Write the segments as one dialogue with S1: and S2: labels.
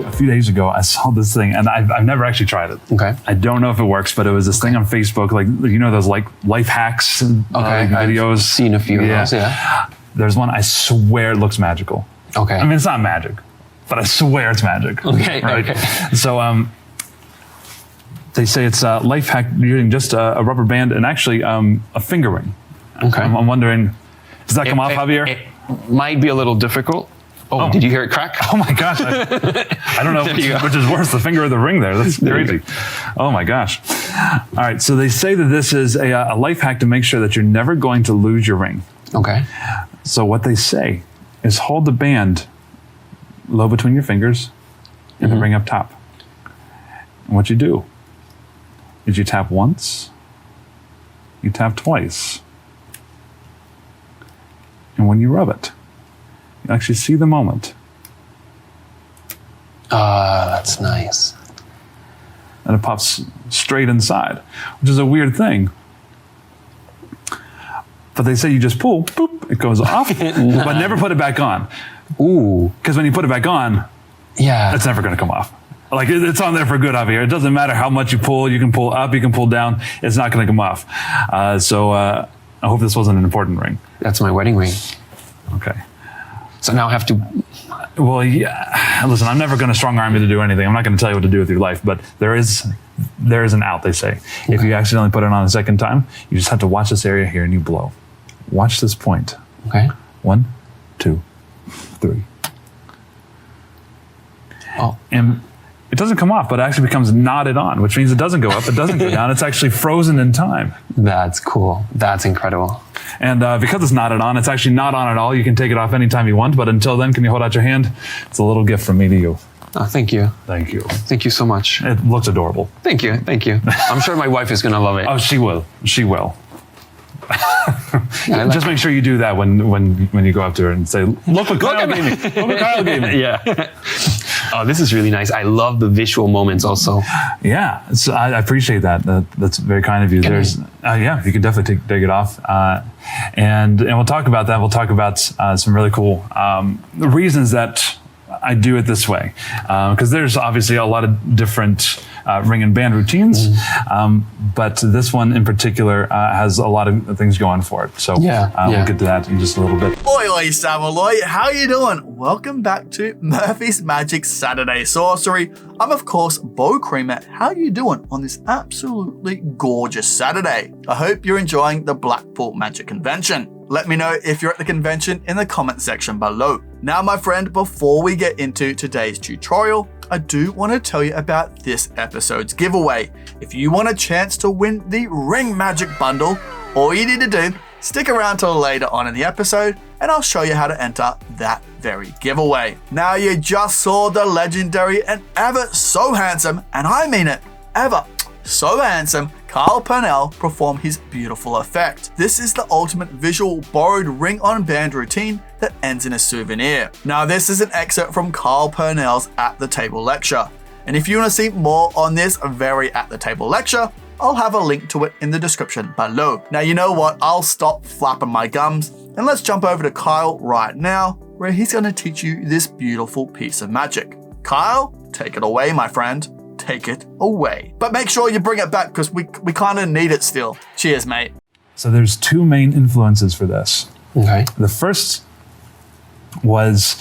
S1: A few days ago, I saw this thing, and I've never actually tried it.
S2: Okay.
S1: I don't know if it works, but it was this thing on Facebook, like, you know, those like life hacks videos.
S2: I've seen a few of those, yeah.
S1: There's one, I swear it looks magical.
S2: Okay.
S1: I mean, it's not magic, but I swear it's magic.
S2: Okay.
S1: Right?
S2: Okay.
S1: So they say it's a life hack using just a rubber band and actually a finger ring.
S2: Okay.
S1: I'm wondering, does that come off, Javier?
S2: It might be a little difficult. Oh, did you hear it crack?
S1: Oh my gosh. I don't know which is worse, the finger or the ring there. That's crazy. Oh my gosh. All right. So they say that this is a life hack to make sure that you're never going to lose your ring.
S2: Okay.
S1: So what they say is hold the band low between your fingers and the ring up top. And what you do is you tap once, you tap twice. And when you rub it, you actually see the moment.
S2: That's nice.
S1: And it pops straight inside, which is a weird thing. But they say you just pull, boop, it goes off, but never put it back on.
S2: Ooh.
S1: Because when you put it back on, it's never going to come off. Like, it's on there for good, Javier. It doesn't matter how much you can pull up, you can pull down, it's not going to come off. So I hope this wasn't an important ring.
S2: That's my wedding ring.
S1: Okay.
S2: So now I have to...
S1: Well, yeah. Listen, I'm never going to strong arm you to do anything. I'm not going to tell you what to do with your life, but there is an out, they say. Okay. If you accidentally put it on a second time, you just have to watch this area here and you blow. Watch this point.
S2: Okay.
S1: 1, 2, 3.
S2: Oh.
S1: And it doesn't come off, but it actually becomes knotted on, which means it doesn't go up, it doesn't go down. It's actually frozen in time.
S2: That's cool. That's incredible.
S1: And because it's knotted on, it's actually not on at all. You can take it off anytime you want, but until then, can you hold out your hand? It's a little gift from me to you.
S2: Oh, thank you.
S1: Thank you.
S2: Thank you so much.
S1: It looks adorable.
S2: Thank you. Thank you. I'm sure my wife is going to love it.
S1: Oh, she will. She will.
S2: Yeah,
S1: just make sure you do that when you go up to her and say, look what Kyle gave me. Look what Kyle gave me.
S2: Yeah. Oh, this is really nice. I love the visual moments also.
S1: Yeah, so I appreciate that. That's very kind of you. Yeah, you can definitely take it off. And we'll talk about that. We'll talk about some really cool reasons that I do it this way. Because there's obviously a lot of different ring and band routines. But this one in particular has a lot of things going for it. So we'll get to that in just a little bit.
S3: Oi, oi, Samuel, how you doing? Welcome back to Murphy's Magic Saturday Sorcery. I'm, of course, Beau Creamer. How you doing on this absolutely gorgeous Saturday? I hope you're enjoying the Blackpool Magic Convention. Let me know if you're at the convention in the comment section below. Now, my friend, before we get into today's tutorial, I do want to tell you about this episode's giveaway. If you want a chance to win the Ring Magic Bundle, all you need to do, stick around till later on in the episode, and I'll show you how to enter that very giveaway. Now, you just saw the legendary and ever so handsome, and I mean it, ever so handsome, Kyle Purnell perform his beautiful effect. This is the ultimate visual borrowed ring on band routine that ends in a souvenir. Now, this is an excerpt from Kyle Purnell's At the Table lecture. And if you want to see more on this very At the Table lecture, I'll have a link to it in the description below. Now, you know what? I'll stop flapping my gums and let's jump over to Kyle right now, where he's going to teach you this beautiful piece of magic. Kyle, take it away, my friend. Take it away. But make sure you bring it back because we kind of need it still. Cheers, mate.
S1: So there's two main influences for this.
S2: Okay.
S1: The first was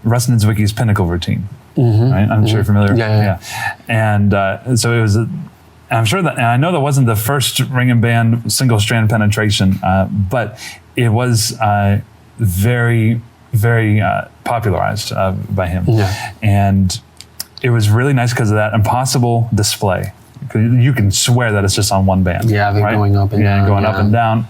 S1: Russ Niedzwiecki's Pinnacle routine. Right? I'm sure you're familiar.
S2: Yeah.
S1: And so it was, I'm sure that, and I know that wasn't the first ring and band single strand penetration, but it was very, very popularized by him.
S2: Yeah.
S1: And it was really nice because of that impossible display. You can swear that it's just on one band.
S2: Yeah, they're going up and down.
S1: Going up and down.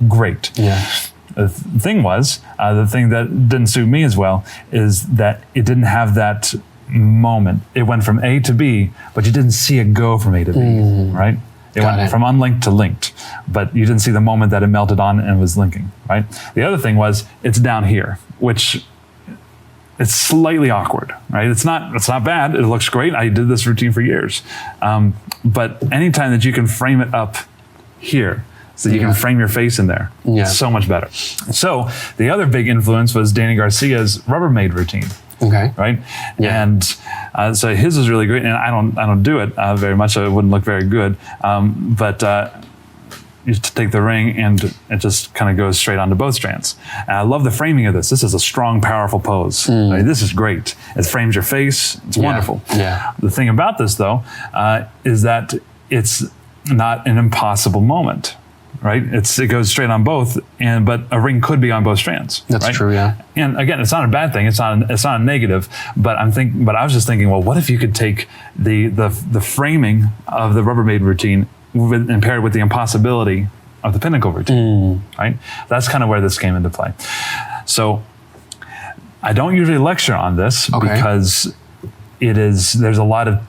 S1: Great.
S2: Yeah.
S1: The thing was, the thing that didn't suit me as well is that it didn't have that moment. It went from A to B, but you didn't see it go from A to B, right? It went from unlinked to linked, but you didn't see the moment that it melted on and was linking, right? The other thing was, it's down here, which it's slightly awkward, right? It's not bad. It looks great. I did this routine for years. But anytime that you can frame it up here, so you can frame your face in there, so much better. So the other big influence was Danny Garcia's Rubbermaid routine.
S2: Okay.
S1: right?
S2: Yeah.
S1: And so his is really great, and I don't do it very much, so it wouldn't look very good. But you just take the ring, and it just kind of goes straight onto both strands. And I love the framing of this. This is a strong, powerful pose. I mean, this is great. It frames your face. It's wonderful.
S2: Yeah.
S1: The thing about this, though, is that it's not an impossible moment. Right, it goes straight on both, but a ring could be on both strands.
S2: That's
S1: right?
S2: true, yeah.
S1: And again, it's not a bad thing. It's not a negative. But I was just thinking, well, what if you could take the framing of the Rubbermaid routine and pair it with the impossibility of the Pinnacle routine? Right, that's kind of where this came into play. So I don't usually lecture on this because there's a lot of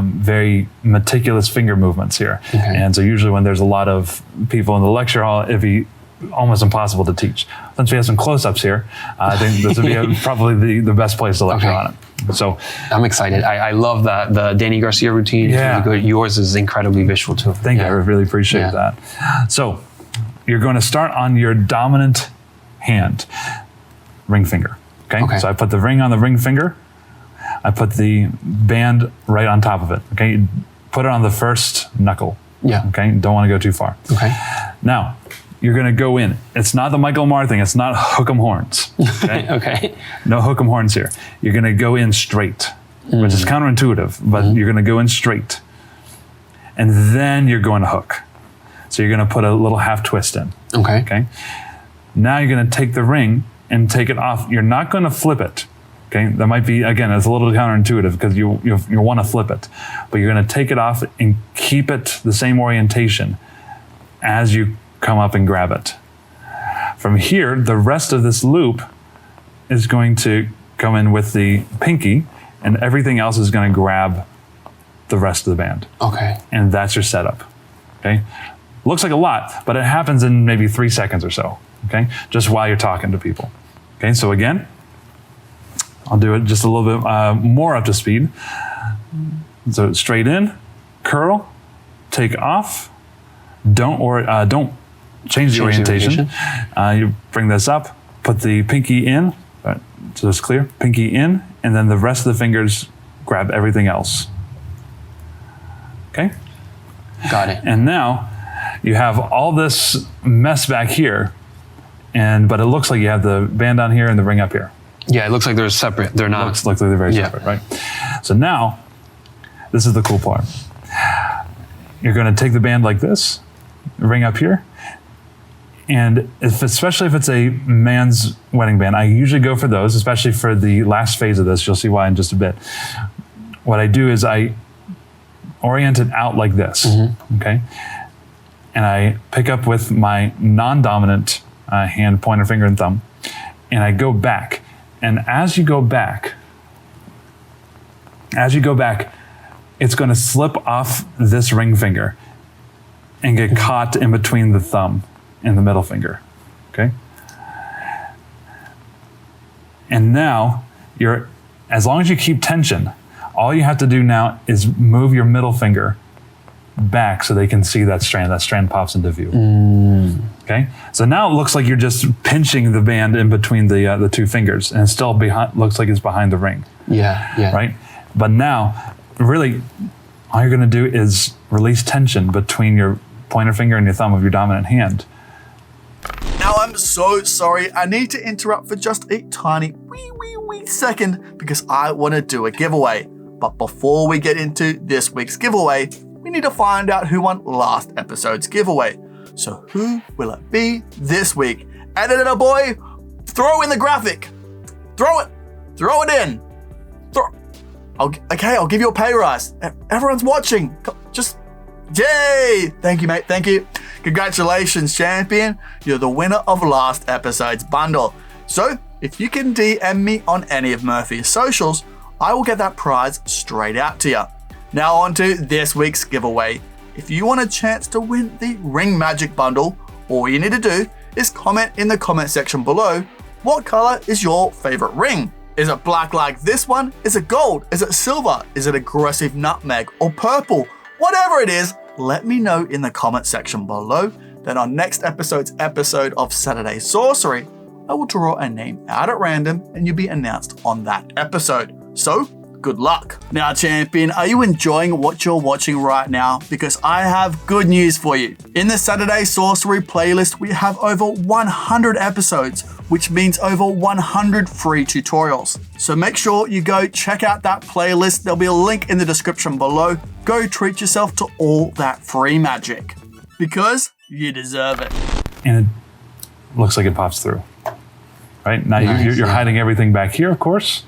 S1: very meticulous finger movements here. And so usually when there's a lot of people in the lecture hall, it'd be almost impossible to teach. Since we have some close-ups here, I think this would be probably the best place to lecture on it. So
S2: I'm excited. I love the Danny Garcia routine.
S1: Yeah.
S2: It's really good. Yours is incredibly visual too.
S1: Thank you. I really appreciate that. So you're going to start on your dominant hand, ring finger. Okay. So I put the ring on the ring finger. I put the band right on top of it. Okay. Put it on the first knuckle.
S2: Yeah.
S1: Okay. Don't want to go too far.
S2: Okay.
S1: Now you're going to go in. It's not the Michael Marr thing. It's not hook 'em horns. Okay.
S2: Okay.
S1: No hook 'em horns here. You're going to go in straight, which is counterintuitive, but you're going to go in straight. And then you're going to hook. So you're going to put a little half twist in.
S2: Okay.
S1: Okay. Now you're going to take the ring and take it off. You're not going to flip it. Okay, that might be, again, it's a little counterintuitive because you want to flip it, but you're going to take it off and keep it the same orientation as you come up and grab it. From here, the rest of this loop is going to come in with the pinky, and everything else is going to grab the rest of the band.
S2: Okay.
S1: And that's your setup. Okay, looks like a lot, but it happens in maybe 3 seconds or so. Okay, just while you're talking to people. Okay, so again, I'll do it just a little bit more up to speed. So straight in, curl, take off. Don't change the orientation. You bring this up, put the pinky in, so it's clear. Pinky in, and then the rest of the fingers grab everything else. Okay.
S2: Got it.
S1: And now you have all this mess back here, but it looks like you have the band down here and the ring up here.
S2: Yeah, it looks like they're separate. They're not.
S1: Looks like they're very separate, right? So now, this is the cool part. You're going to take the band like this, ring up here, and especially if it's a man's wedding band, I usually go for those, especially for the last phase of this. You'll see why in just a bit. What I do is I orient it out like this, okay? And I pick up with my non-dominant hand, pointer finger and thumb, and I go back. And as you go back, it's going to slip off this ring finger and get caught in between the thumb and the middle finger, okay? And now, as long as you keep tension, all you have to do now is move your middle finger back so they can see that strand. That strand pops into view. Okay, so now it looks like you're just pinching the band in between the two fingers, and it still looks like it's behind the ring.
S2: Yeah.
S1: Right, but now, really, all you're going to do is release tension between your pointer finger and your thumb of your dominant hand.
S3: Now I'm so sorry. I need to interrupt for just a tiny wee second because I want to do a giveaway. But before we get into this week's giveaway, we need to find out who won last episode's giveaway. So who will it be this week? Editor boy, throw in the graphic. Throw it in. I'll give you a pay rise. Everyone's watching. Just, yay! Thank you, mate. Thank you. Congratulations, champion. You're the winner of last episode's bundle. So if you can DM me on any of Murphy's socials, I will get that prize straight out to you. Now on to this week's giveaway. If you want a chance to win the Ring Magic bundle, all you need to do is comment in the comment section below what color is your favorite ring. Is it black like this one? Is it gold? Is it silver? Is it aggressive nutmeg or purple? Whatever it is, let me know in the comment section below. Then on next episode of Saturday Sorcery, I will draw a name out at random and you'll be announced on that episode. So, good luck. Now, champion, are you enjoying what you're watching right now? Because I have good news for you. In the Saturday Sorcery playlist, we have over 100 episodes, which means over 100 free tutorials. So make sure you go check out that playlist. There'll be a link in the description below. Go treat yourself to all that free magic because you deserve it.
S1: And it looks like it pops through. Right? Now you're hiding everything back here, of course.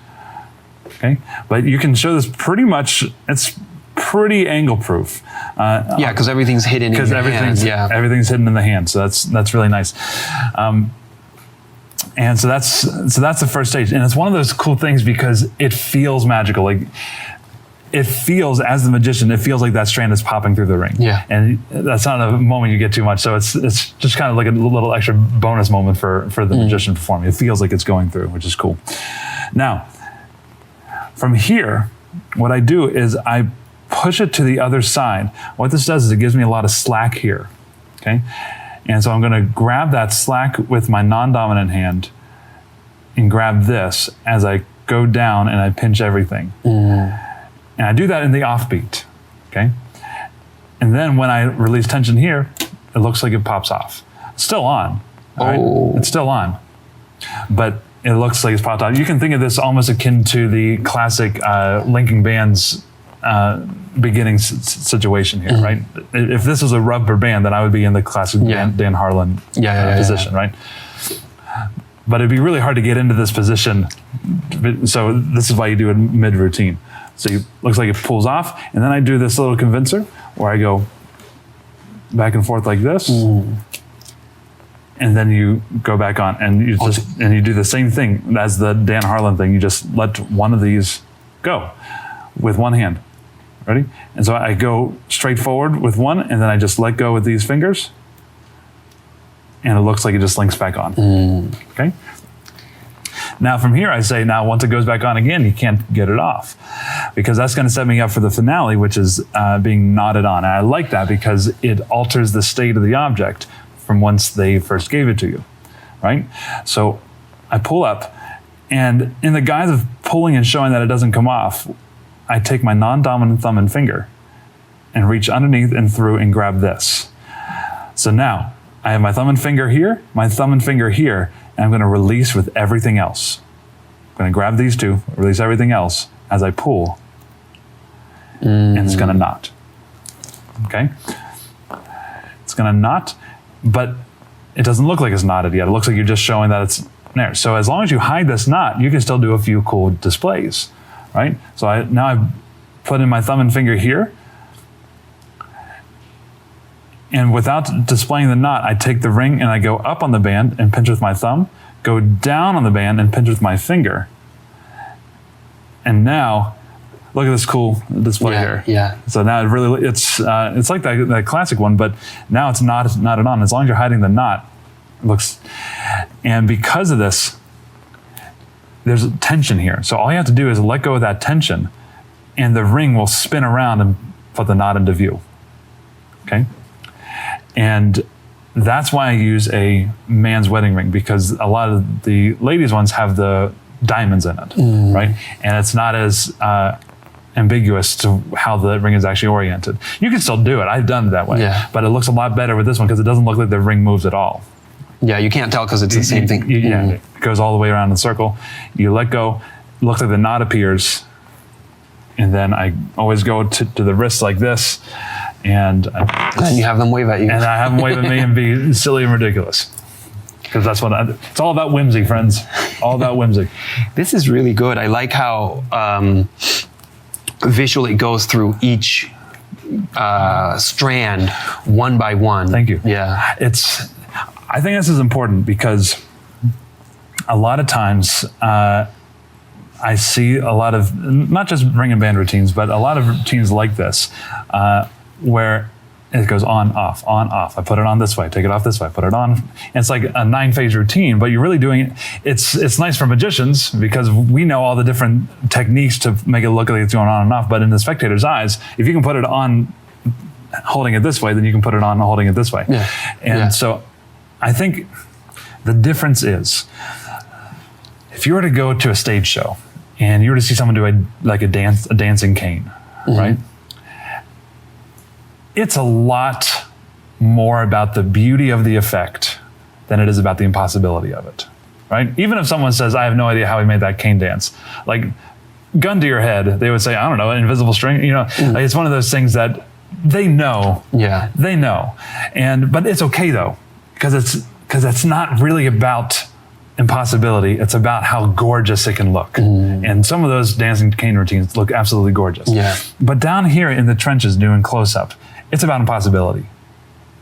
S1: Okay, but you can show this pretty much, it's pretty angle proof.
S2: Yeah, because everything's hidden in your hand. Yeah.
S1: Everything's hidden in the hand, so that's really nice. And so that's the first stage, and it's one of those cool things because it feels magical. Like it feels, as the magician, it feels like that strand is popping through the ring.
S2: Yeah,
S1: and that's not a moment you get too much. So it's just kind of like a little extra bonus moment for the magician performing. It feels like it's going through, which is cool. Now, from here, what I do is I push it to the other side. What this does is it gives me a lot of slack here, okay? And so I'm gonna grab that slack with my non-dominant hand and grab this as I go down and I pinch everything. And I do that in the offbeat, okay? And then when I release tension here, it looks like it pops off. It's still on, all right? It's still on, but it looks like it's popped out. You can think of this almost akin to the classic linking bands beginning situation here, right? If this was a rubber band, then I would be in the classic Dan Harlan position, right? But it'd be really hard to get into this position. So this is why you do it mid-routine. So looks like it pulls off, and then I do this little convincer where I go back and forth like this. And then you go back on, and you do the same thing as the Dan Harlan thing. You just let one of these go with one hand. Ready? And so I go straight forward with one, and then I just let go with these fingers, and it looks like it just links back on. Okay. Now from here, I say, now once it goes back on again, you can't get it off, because that's going to set me up for the finale, which is being knotted on. And I like that because it alters the state of the object from once they first gave it to you, right? So I pull up, and in the guise of pulling and showing that it doesn't come off, I take my non-dominant thumb and finger and reach underneath and through and grab this. So now I have my thumb and finger here, my thumb and finger here, and I'm gonna release with everything else. I'm gonna grab these two, release everything else as I pull, and it's gonna knot, okay? It's gonna knot, but it doesn't look like it's knotted yet. It looks like you're just showing that it's there. So as long as you hide this knot, you can still do a few cool displays, right? So now I've put in my thumb and finger here, and without displaying the knot, I take the ring and I go up on the band and pinch with my thumb, go down on the band and pinch with my finger. And now, look at this cool display here.
S2: Yeah.
S1: So now it really, it's like that classic one, but now it's knotted on. As long as you're hiding the knot, it looks, and because of this, there's tension here. So all you have to do is let go of that tension, and the ring will spin around and put the knot into view. Okay? And that's why I use a man's wedding ring, because a lot of the ladies' ones have the diamonds in it, right? And it's not as ambiguous to how the ring is actually oriented. You can still do it. I've done it that way, but it looks a lot better with this one because it doesn't look like the ring moves at all.
S2: Yeah, you can't tell because it's the same thing.
S1: Yeah, it goes all the way around in the circle. You let go, it looks like the knot appears, and then I always go to the wrist like this, and
S2: you have them wave at you.
S1: And I have them wave at me and be silly and ridiculous. Because that's what it's all about, whimsy, friends. All about whimsy.
S2: This is really good. I like how visually it goes through each strand one by one.
S1: Thank you.
S2: Yeah.
S1: I think this is important because a lot of times I see a lot of, not just ring and band routines, but a lot of routines like this, where it goes on, off, on, off. I put it on this way, take it off this way, put it on. And it's like a 9-phase routine, but you're really doing it. It's nice for magicians because we know all the different techniques to make it look like it's going on and off. But in the spectator's eyes, if you can put it on holding it this way, then you can put it on holding it this way.
S2: Yeah.
S1: And so I think The difference is, if you were to go to a stage show and you were to see someone do a dancing cane, right? It's a lot more about the beauty of the effect than it is about the impossibility of it, right? Even if someone says, I have no idea how he made that cane dance, like, gun to your head, they would say, I don't know, invisible string, like, it's one of those things that they know.
S2: Yeah.
S1: They know. But it's okay though, because it's not really about impossibility. It's about how gorgeous it can look. And some of those dancing cane routines look absolutely gorgeous.
S2: Yeah.
S1: But down here in the trenches doing close up, it's about impossibility,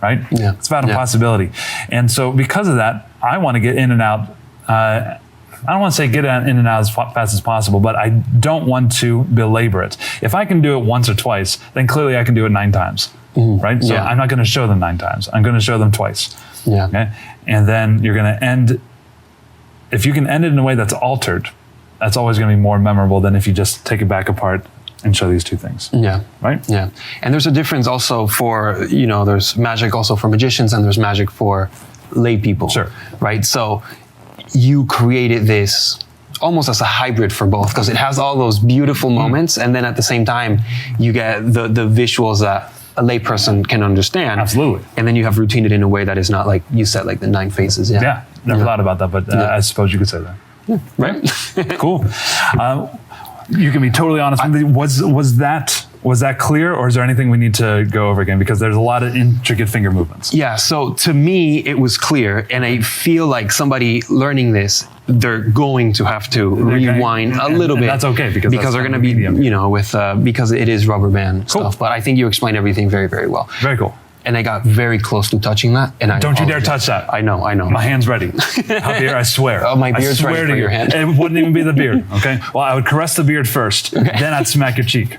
S1: right?
S2: Yeah.
S1: It's about impossibility. And so because of that, I want to get in and out. I don't want to say get in and out as fast as possible, but I don't want to belabor it. If I can do it once or twice, then clearly I can do it 9 times, right? So I'm not going to show them 9 times. I'm going to show them twice.
S2: Yeah.
S1: Okay? And then you're going to end, if you can end it in a way that's altered, that's always going to be more memorable than if you just take it back apart and show these 2 things.
S2: Yeah.
S1: Right?
S2: Yeah. And there's a difference also for, there's magic also for magicians and there's magic for lay people.
S1: Sure.
S2: Right? So you created this almost as a hybrid for both, because it has all those beautiful moments, and then at the same time, you get the visuals that a layperson can understand.
S1: Absolutely.
S2: And then you have routined it in a way that is not like you said, like the 9 phases. Yeah.
S1: Yeah. Never thought about that, but I suppose you could say that.
S2: Right?
S1: Cool. You can be totally honest with me. Was that clear, or is there anything we need to go over again? Because there's a lot of intricate finger movements.
S2: Yeah, so to me, it was clear, and I feel like somebody learning this, they're going to have to rewind a little bit.
S1: That's okay, because
S2: they're going to be, because it is rubber band stuff. But I think you explained everything very, very well.
S1: Very cool.
S2: And I got very close to touching that. And
S1: Don't you dare touch that.
S2: I know.
S1: My hand's ready. Javier, I swear.
S2: Oh, my beard's ready for your hand.
S1: It wouldn't even be the beard, okay? Well, I would caress the beard first, then I'd smack your cheek.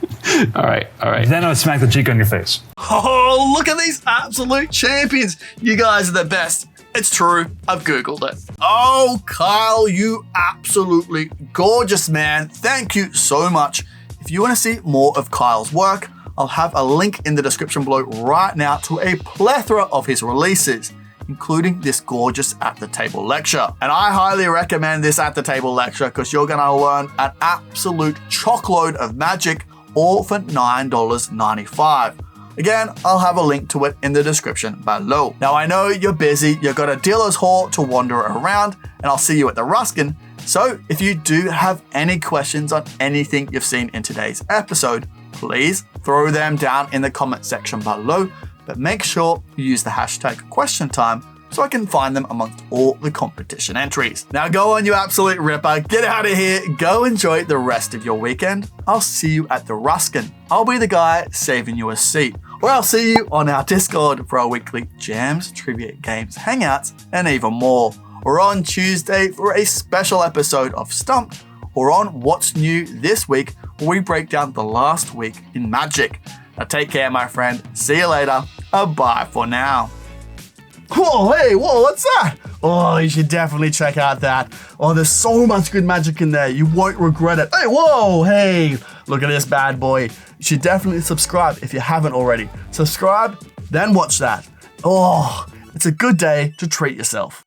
S2: All right.
S1: Then I would smack the cheek on your face.
S3: Oh, look at these absolute champions. You guys are the best. It's true. I've Googled it. Oh, Kyle, you absolutely gorgeous man. Thank you so much. If you want to see more of Kyle's work, I'll have a link in the description below right now to a plethora of his releases, including this gorgeous At the Table lecture. And I highly recommend this At the Table lecture because you're going to learn an absolute chockload of magic, all for $9.95. Again, I'll have a link to it in the description below. Now, I know you're busy, you've got a dealer's hall to wander around, and I'll see you at the Ruskin. So if you do have any questions on anything you've seen in today's episode, please throw them down in the comment section below, but make sure you use the hashtag question time so I can find them amongst all the competition entries. Now go on, you absolute ripper, get out of here, go enjoy the rest of your weekend. I'll see you at the Ruskin. I'll be the guy saving you a seat, or I'll see you on our Discord for our weekly jams, trivia, games, hangouts, and even more. Or on Tuesday for a special episode of Stumped, or on What's New This Week, where we break down the last week in Magic. Now take care, my friend. See you later. Bye for now. Whoa, hey, what's that? Oh, you should definitely check out that. Oh, there's so much good magic in there. You won't regret it. Hey, look at this bad boy. You should definitely subscribe if you haven't already. Subscribe, then watch that. Oh, it's a good day to treat yourself.